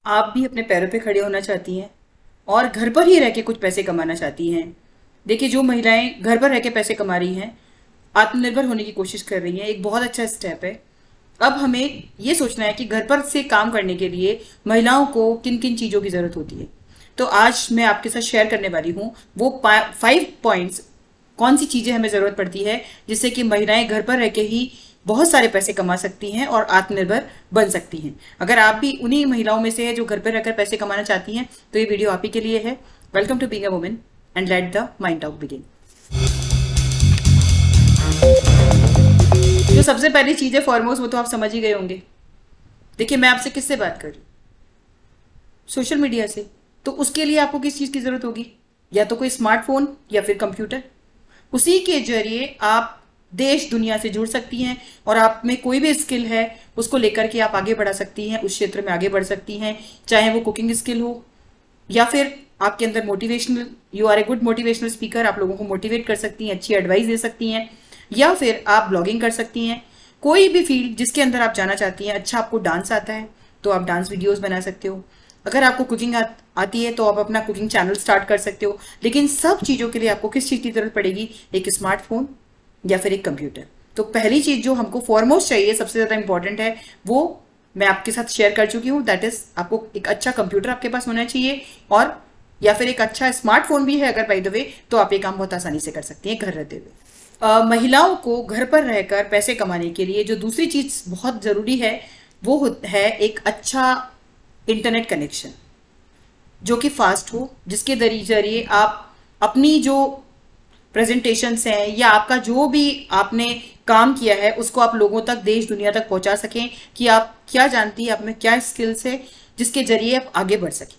आप भी अपने पैरों पे खड़े होना चाहती हैं और घर पर ही रह के कुछ पैसे कमाना चाहती हैं। देखिए, जो महिलाएं घर पर रह के पैसे कमा रही हैं, आत्मनिर्भर होने की कोशिश कर रही हैं, एक बहुत अच्छा स्टेप है। अब हमें ये सोचना है कि घर पर से काम करने के लिए महिलाओं को किन किन चीज़ों की ज़रूरत होती है। तो आज मैं आपके साथ शेयर करने वाली हूँ वो 5 पॉइंट्स, कौन सी चीज़ें हमें ज़रूरत पड़ती है जिससे कि महिलाएं घर पर रह के ही बहुत सारे पैसे कमा सकती हैं और आत्मनिर्भर बन सकती हैं। अगर आप भी उन्हीं महिलाओं में से है जो घर पर रहकर पैसे कमाना चाहती हैं तो ये वीडियो आप ही के लिए है। Welcome to being a woman and let the mind talk begin. जो सबसे पहली चीज़ है फॉरमोस्ट, वो तो आप समझ ही गए होंगे। देखिए, मैं आपसे किससे बात कर रही हूँ? सोशल मीडिया से। तो उसके लिए आपको किस चीज़ की ज़रूरत होगी? या तो कोई स्मार्टफोन या फिर कंप्यूटर। उसी के जरिए आप देश दुनिया से जुड़ सकती हैं और आप में कोई भी स्किल है उसको लेकर के आप आगे बढ़ा सकती हैं, उस क्षेत्र में आगे बढ़ सकती हैं। चाहे वो कुकिंग स्किल हो या फिर आपके अंदर motivational, you are a good motivational speaker, आप लोगों को मोटिवेट कर सकती हैं, अच्छी एडवाइस दे सकती हैं, या फिर आप ब्लॉगिंग कर सकती हैं। कोई भी फील्ड जिसके अंदर आप जाना चाहती हैं। अच्छा, आपको डांस आता है तो आप डांस वीडियोस बना सकते हो। अगर आपको कुकिंग आती है तो आप अपना कुकिंग चैनल स्टार्ट कर सकते हो। लेकिन सब चीज़ों के लिए आपको किस चीज़ की जरूरत पड़ेगी? एक स्मार्टफोन या फिर एक कंप्यूटर। तो पहली चीज़ जो हमको फॉरमोस्ट चाहिए, सबसे ज़्यादा इंपॉर्टेंट है, वो मैं आपके साथ शेयर कर चुकी हूँ। दैट इज, आपको एक अच्छा कंप्यूटर आपके पास होना चाहिए, और या फिर एक अच्छा स्मार्टफोन भी है अगर बाय द वे, तो आप ये काम बहुत आसानी से कर सकती हैं घर रहते हुए। महिलाओं को घर पर रहकर पैसे कमाने के लिए जो दूसरी चीज़ बहुत ज़रूरी है वो है एक अच्छा इंटरनेट कनेक्शन जो कि फास्ट हो, जिसके जरिए आप अपनी जो प्रेजेंटेशंस हैं या आपका जो भी आपने काम किया है उसको आप लोगों तक, देश दुनिया तक पहुंचा सकें कि आप क्या जानती है, आप में क्या स्किल्स है, जिसके जरिए आप आगे बढ़ सकें।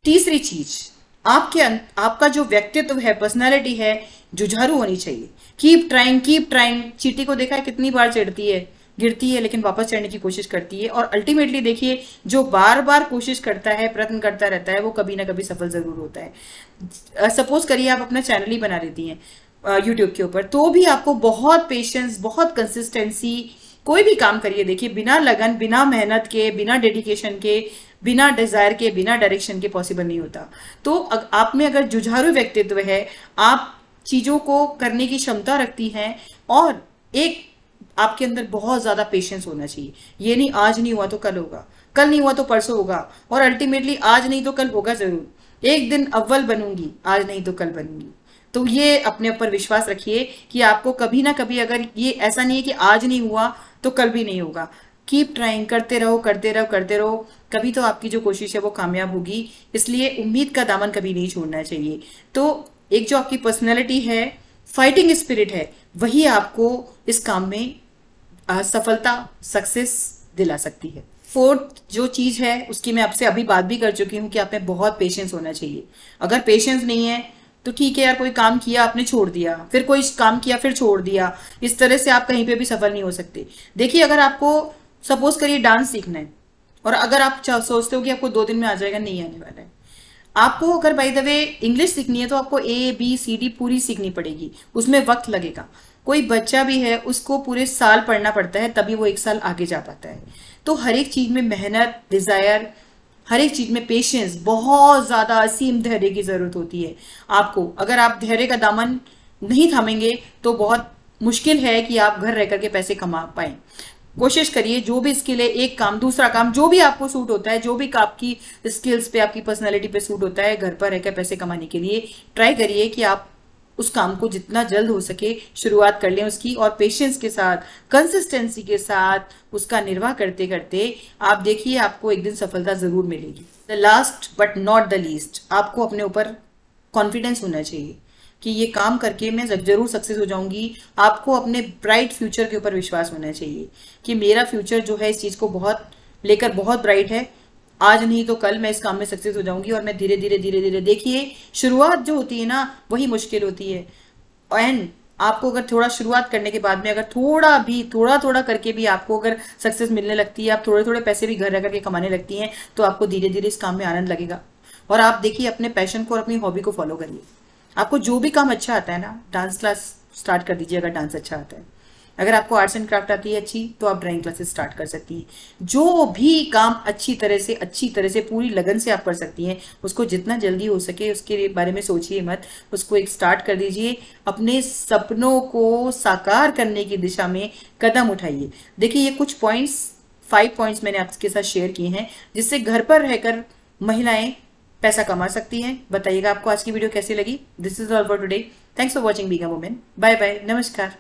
तीसरी चीज, आपका जो व्यक्तित्व है, पर्सनैलिटी है, जुझारू होनी चाहिए। Keep trying, keep trying. चींटी को देखा है कितनी बार चिढ़ती है, गिरती है, लेकिन वापस चढ़ने की कोशिश करती है। और अल्टीमेटली देखिए, जो बार बार कोशिश करता है, प्रयत्न करता रहता है, वो कभी ना कभी सफल जरूर होता है। सपोज करिए आप अपना चैनल ही बना लेती हैं यूट्यूब के ऊपर, तो भी आपको बहुत पेशेंस, बहुत कंसिस्टेंसी, कोई भी काम करिए, देखिए बिना लगन, बिना मेहनत के, बिना डेडिकेशन के, बिना डिजायर के, बिना डायरेक्शन के पॉसिबल नहीं होता। तो आप में अगर जुझारू व्यक्तित्व है, आप चीज़ों को करने की क्षमता रखती हैं, और एक आपके अंदर बहुत ज़्यादा पेशेंस होना चाहिए। ये नहीं आज नहीं हुआ तो कल होगा, कल नहीं हुआ तो परसों होगा, और अल्टीमेटली आज नहीं तो कल होगा ज़रूर। एक दिन अव्वल बनूंगी, आज नहीं तो कल बनूंगी। तो ये अपने ऊपर विश्वास रखिए कि आपको कभी ना कभी, अगर ये ऐसा नहीं है कि आज नहीं हुआ तो कल भी नहीं होगा। कीप ट्राइंग, करते रहो, करते रहो, करते रहो, कभी तो आपकी जो कोशिश है वो कामयाब होगी। इसलिए उम्मीद का दामन कभी नहीं छोड़ना चाहिए। तो एक जो आपकी पर्सनैलिटी है, फाइटिंग स्पिरिट है, वही आपको इस काम में सफलता, सक्सेस दिला सकती है। फोर्थ जो चीज़ है उसकी मैं आपसे अभी बात भी कर चुकी हूँ कि आप में बहुत पेशेंस होना चाहिए। अगर पेशेंस नहीं है तो ठीक है यार, कोई काम किया आपने छोड़ दिया, फिर कोई काम किया फिर छोड़ दिया, इस तरह से आप कहीं पे भी सफल नहीं हो सकते। देखिए, अगर आपको सपोज करिए डांस सीखना है, और अगर आप सोचते हो कि आपको 2 दिन में आ जाएगा, नहीं आने वाला है। आपको अगर बाय द वे इंग्लिश सीखनी है तो आपको ABCD पूरी सीखनी पड़ेगी, उसमें वक्त लगेगा। कोई बच्चा भी है, उसको पूरे साल पढ़ना पड़ता है, तभी वो 1 साल आगे जा पाता है। तो हर एक चीज़ में मेहनत, डिज़ायर, हर एक चीज़ में पेशेंस, बहुत ज़्यादा असीम धैर्य की ज़रूरत होती है आपको। अगर आप धैर्य का दामन नहीं थामेंगे तो बहुत मुश्किल है कि आप घर रह करके पैसे कमा पाएं। कोशिश करिए, जो भी स्किल है, एक काम दूसरा काम, जो भी आपको सूट होता है, जो भी आपकी स्किल्स पे, आपकी पर्सनैलिटी पे सूट होता है, घर पर रहकर पैसे कमाने के लिए ट्राई करिए कि आप उस काम को जितना जल्द हो सके शुरुआत कर लें उसकी, और पेशेंस के साथ, कंसिस्टेंसी के साथ उसका निर्वाह करते करते आप देखिए आपको एक दिन सफलता जरूर मिलेगी। The last but not the least, आपको अपने ऊपर कॉन्फिडेंस होना चाहिए कि ये काम करके मैं जरूर सक्सेस हो जाऊंगी। आपको अपने ब्राइट फ्यूचर के ऊपर विश्वास होना चाहिए कि मेरा फ्यूचर जो है इस चीज़ को बहुत लेकर बहुत ब्राइट है, आज नहीं तो कल मैं इस काम में सक्सेस हो जाऊंगी। और मैं धीरे धीरे धीरे धीरे, देखिए शुरुआत जो होती है ना वही मुश्किल होती है। एंड आपको अगर थोड़ा शुरुआत करने के बाद में अगर थोड़ा थोड़ा करके भी आपको अगर सक्सेस मिलने लगती है, आप थोड़े थोड़े पैसे भी घर रह करके कमाने लगती हैं, तो आपको धीरे धीरे इस काम में आनंद लगेगा। और आप देखिए अपने पैशन को और अपनी हॉबी को फॉलो करिए। आपको जो भी काम अच्छा आता है ना, डांस क्लास स्टार्ट कर दीजिए अगर डांस अच्छा आता है। अगर आपको आर्ट्स एंड क्राफ्ट आती है अच्छी, तो आप ड्राइंग क्लासेस स्टार्ट कर सकती हैं। जो भी काम अच्छी तरह से पूरी लगन से आप कर सकती हैं, उसको जितना जल्दी हो सके उसके बारे में सोचिए मत, उसको एक स्टार्ट कर दीजिए। अपने सपनों को साकार करने की दिशा में कदम उठाइए। देखिए, ये कुछ पॉइंट्स, 5 पॉइंट्स मैंने आपके साथ शेयर किए हैं, जिससे घर पर रहकर महिलाएं पैसा कमा सकती हैं। बताइएगा आपको आज की वीडियो कैसी लगी। This is all for today. Thanks for watching being a women. Bye bye, नमस्कार।